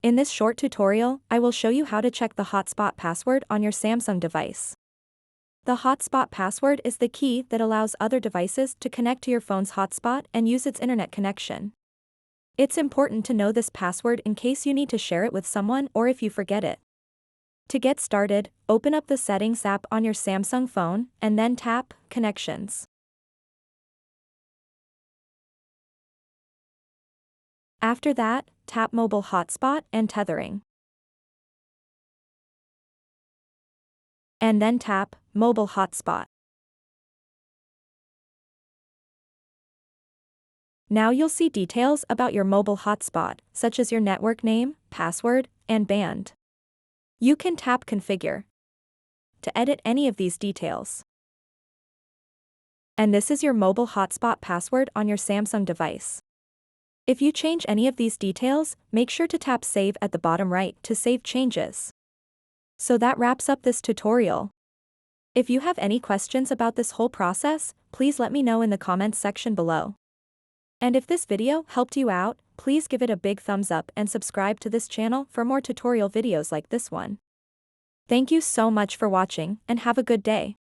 In this short tutorial, I will show you how to check the hotspot password on your Samsung device. The hotspot password is the key that allows other devices to connect to your phone's hotspot and use its internet connection. It's important to know this password in case you need to share it with someone or if you forget it. To get started, open up the Settings app on your Samsung phone and then tap Connections. After that, tap Mobile Hotspot and Tethering. And then tap Mobile Hotspot. Now you'll see details about your mobile hotspot, such as your network name, password, and band. You can tap Configure to edit any of these details. And this is your mobile hotspot password on your Samsung device. If you change any of these details, make sure to tap Save at the bottom right to save changes. So that wraps up this tutorial. If you have any questions about this whole process, please let me know in the comments section below. And if this video helped you out, please give it a big thumbs up and subscribe to this channel for more tutorial videos like this one. Thank you so much for watching and have a good day.